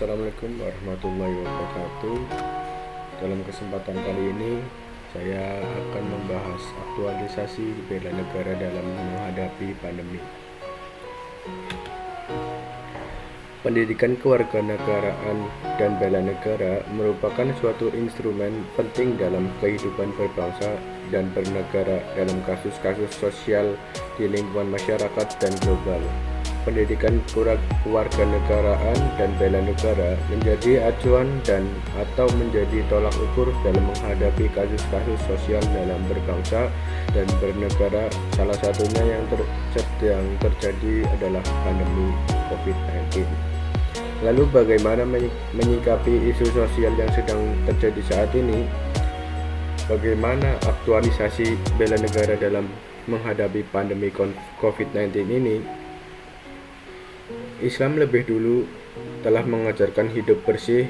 Assalamualaikum warahmatullahi wabarakatuh. Dalam kesempatan kali ini saya akan membahas aktualisasi bela negara dalam menghadapi pandemi. Pendidikan kewarganegaraan dan bela negara merupakan suatu instrumen penting dalam kehidupan berbangsa dan bernegara dalam kasus-kasus sosial di lingkungan masyarakat dan global. Pendidikan kewarganegaraan dan bela negara menjadi acuan dan atau menjadi tolak ukur dalam menghadapi kasus-kasus sosial dalam berbangsa dan bernegara. Salah satunya yang terjadi adalah pandemi COVID-19. Lalu bagaimana menyikapi isu sosial yang sedang terjadi saat ini? Bagaimana aktualisasi bela negara dalam menghadapi pandemi COVID-19 ini? Islam lebih dulu telah mengajarkan hidup bersih,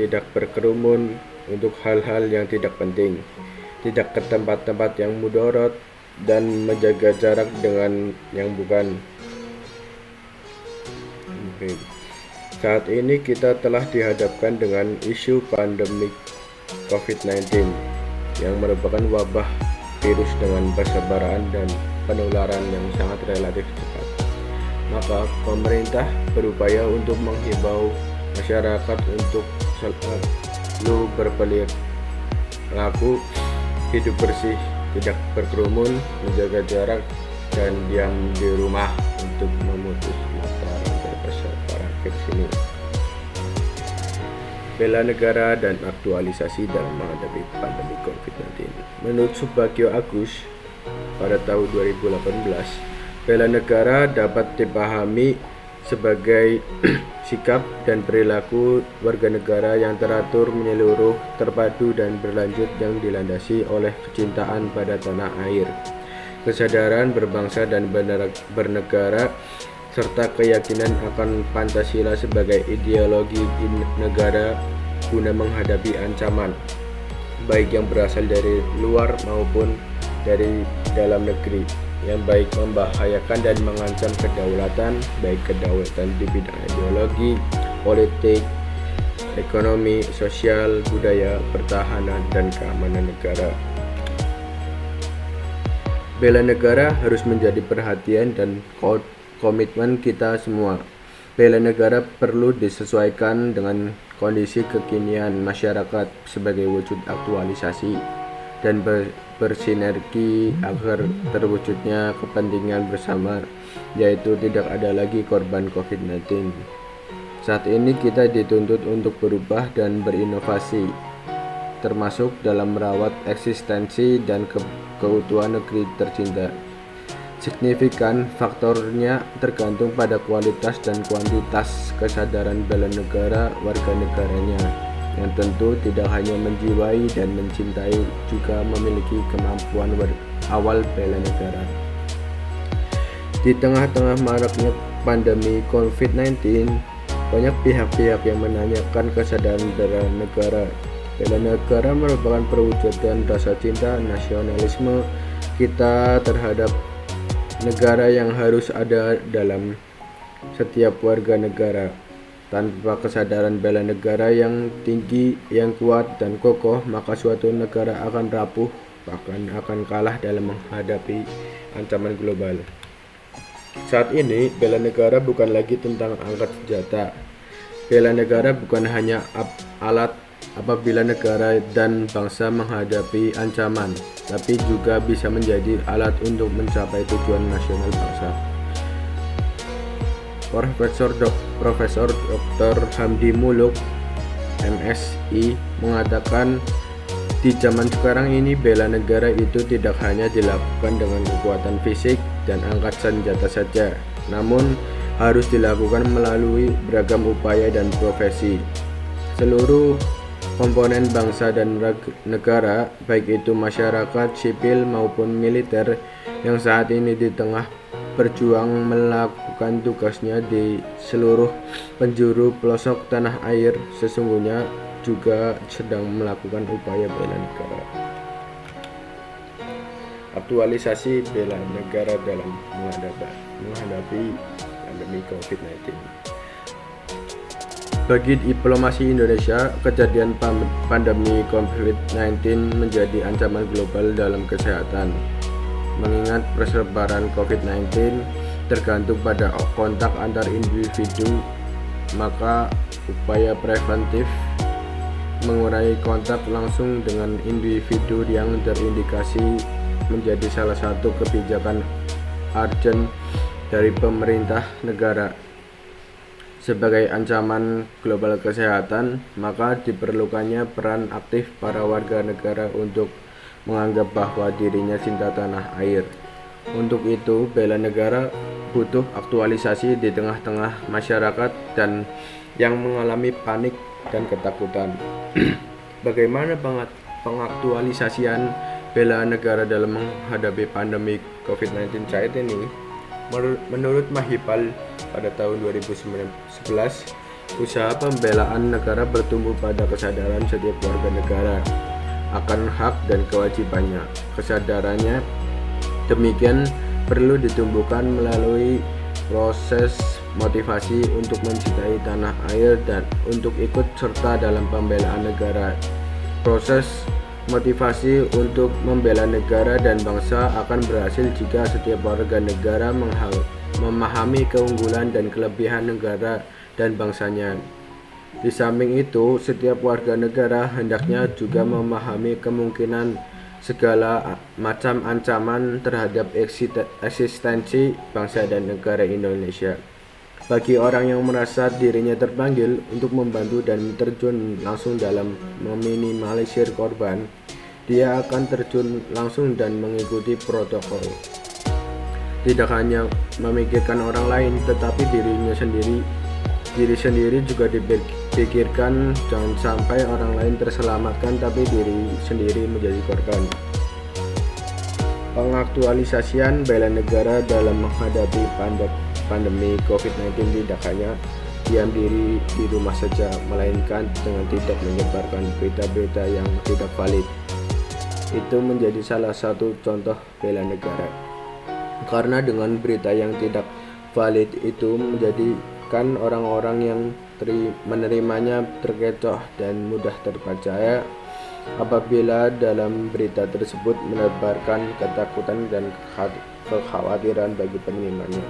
tidak berkerumun untuk hal-hal yang tidak penting, tidak ke tempat-tempat yang mudarat, dan menjaga jarak dengan yang bukan. Saat ini kita telah dihadapkan dengan isu pandemi COVID-19 yang merupakan wabah virus dengan persebaran dan penularan yang sangat relatif cepat. Maka pemerintah berupaya untuk menghimbau masyarakat untuk selalu berperilaku hidup bersih, tidak berkerumun, menjaga jarak, dan diam di rumah untuk memutus mata rantai persebaran virus ini. Bela negara dan aktualisasi dalam menghadapi pandemi COVID-19. Menurut Subagio Agus pada tahun 2018, bela negara dapat dipahami sebagai sikap dan perilaku warga negara yang teratur, menyeluruh, terpadu, dan berlanjut yang dilandasi oleh kecintaan pada tanah air, kesadaran berbangsa dan bernegara, serta keyakinan akan Pancasila sebagai ideologi negara guna menghadapi ancaman, baik yang berasal dari luar maupun dari dalam negeri, yang baik membahayakan dan mengancam kedaulatan, baik kedaulatan di bidang ideologi, politik, ekonomi, sosial, budaya, pertahanan, dan keamanan negara. Bela negara harus menjadi perhatian dan komitmen kita semua. Bela negara perlu disesuaikan dengan kondisi kekinian masyarakat sebagai wujud aktualisasi dan bersinergi agar terwujudnya kepentingan bersama, yaitu tidak ada lagi korban COVID-19. Saat ini kita dituntut untuk berubah dan berinovasi, termasuk dalam merawat eksistensi dan keutuhan negeri tercinta. Signifikan faktornya tergantung pada kualitas dan kuantitas kesadaran bela negara warga negaranya, yang tentu tidak hanya menjiwai dan mencintai, juga memiliki kemampuan awal bela negara. Di tengah-tengah maraknya pandemi COVID-19, banyak pihak-pihak yang menanyakan kesadaran bela negara. Bela negara merupakan perwujudan rasa cinta nasionalisme kita terhadap negara yang harus ada dalam setiap warga negara. Tanpa kesadaran bela negara yang tinggi, yang kuat dan kokoh, maka suatu negara akan rapuh, bahkan akan kalah dalam menghadapi ancaman global. Saat ini, bela negara bukan lagi tentang angkat senjata. Bela negara bukan hanya alat apabila negara dan bangsa menghadapi ancaman, tapi juga bisa menjadi alat untuk mencapai tujuan nasional bangsa. Profesor Dr. Hamdi Muluk, MSI, mengatakan di zaman sekarang ini bela negara itu tidak hanya dilakukan dengan kekuatan fisik dan angkat senjata saja, namun harus dilakukan melalui beragam upaya dan profesi. Seluruh komponen bangsa dan negara, baik itu masyarakat sipil maupun militer, yang saat ini di tengah berjuang melakukan tugasnya di seluruh penjuru pelosok tanah air, sesungguhnya juga sedang melakukan upaya bela negara. Aktualisasi bela negara dalam menghadapi pandemi COVID-19. Bagi diplomasi Indonesia, kejadian pandemi COVID-19 menjadi ancaman global dalam kesehatan. Mengingat persebaran COVID-19 tergantung pada kontak antar individu, maka upaya preventif mengurangi kontak langsung dengan individu yang terindikasi menjadi salah satu kebijakan urgent dari pemerintah negara. Sebagai ancaman global kesehatan, maka diperlukannya peran aktif para warga negara untuk menganggap bahwa dirinya cinta tanah air. Untuk itu, bela negara butuh aktualisasi di tengah-tengah masyarakat dan yang mengalami panik dan ketakutan. Bagaimana pengaktualisasian bela negara dalam menghadapi pandemi COVID-19 saat ini? Menurut Mahipal, pada tahun 2011, usaha pembelaan negara bertumbuh pada kesadaran setiap warga negara akan hak dan kewajibannya. Kesadarannya demikian perlu ditumbuhkan melalui proses motivasi untuk mencintai tanah air dan untuk ikut serta dalam pembelaan negara. Proses motivasi untuk membela negara dan bangsa akan berhasil jika setiap warga negara memahami keunggulan dan kelebihan negara dan bangsanya. Di samping itu, setiap warga negara hendaknya juga memahami kemungkinan segala macam ancaman terhadap eksistensi bangsa dan negara Indonesia. Bagi orang yang merasa dirinya terpanggil untuk membantu dan terjun langsung dalam meminimalisir korban, dia akan terjun langsung dan mengikuti protokol. Tidak hanya memikirkan orang lain, tetapi diri sendiri juga dipikirkan. Jangan sampai orang lain terselamatkan tapi diri sendiri menjadi korban. Pengaktualisasian bela negara dalam menghadapi pandemi COVID-19 tidak hanya diam diri di rumah saja, melainkan dengan tidak menyebarkan berita-berita yang tidak valid. Itu menjadi salah satu contoh bela negara. Karena dengan berita yang tidak valid itu menjadikan orang-orang yang menerimanya terkecoh dan mudah terpercaya apabila dalam berita tersebut menebarkan ketakutan dan kekhawatiran bagi penerimanya.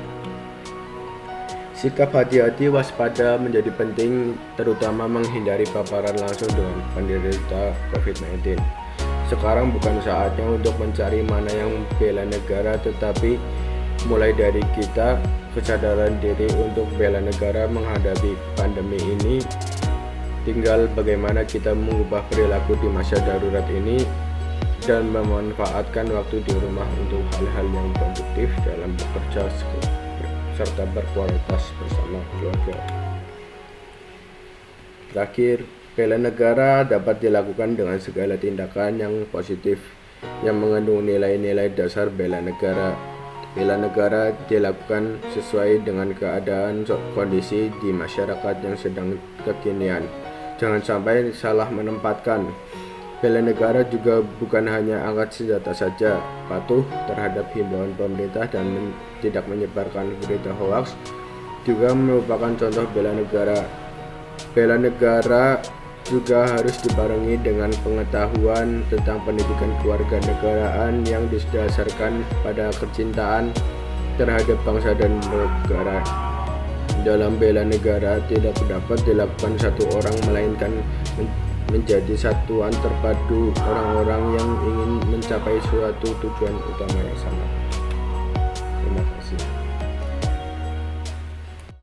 Sikap hati-hati waspada menjadi penting, terutama menghindari paparan langsung dengan penderita COVID-19. Sekarang bukan saatnya untuk mencari mana yang bela negara, tetapi mulai dari kita, kesadaran diri untuk bela negara menghadapi pandemi ini. Tinggal bagaimana kita mengubah perilaku di masa darurat ini dan memanfaatkan waktu di rumah untuk hal-hal yang produktif dalam bekerja serta berkualitas bersama keluarga. Terakhir, bela negara dapat dilakukan dengan segala tindakan yang positif yang mengandung nilai-nilai dasar bela negara. Bela negara dilakukan sesuai dengan keadaan kondisi di masyarakat yang sedang kekinian. Jangan sampai salah menempatkan. Bela negara juga bukan hanya angkat senjata saja, patuh terhadap himbauan pemerintah dan tidak menyebarkan berita hoaks juga merupakan contoh bela negara. Bela negara juga harus dibarengi dengan pengetahuan tentang pendidikan kewarganegaraan yang didasarkan pada kecintaan terhadap bangsa dan negara. Dalam bela negara tidak dapat dilakukan satu orang, melainkan menjadi satuan terpadu orang-orang yang ingin mencapai suatu tujuan utama yang sama.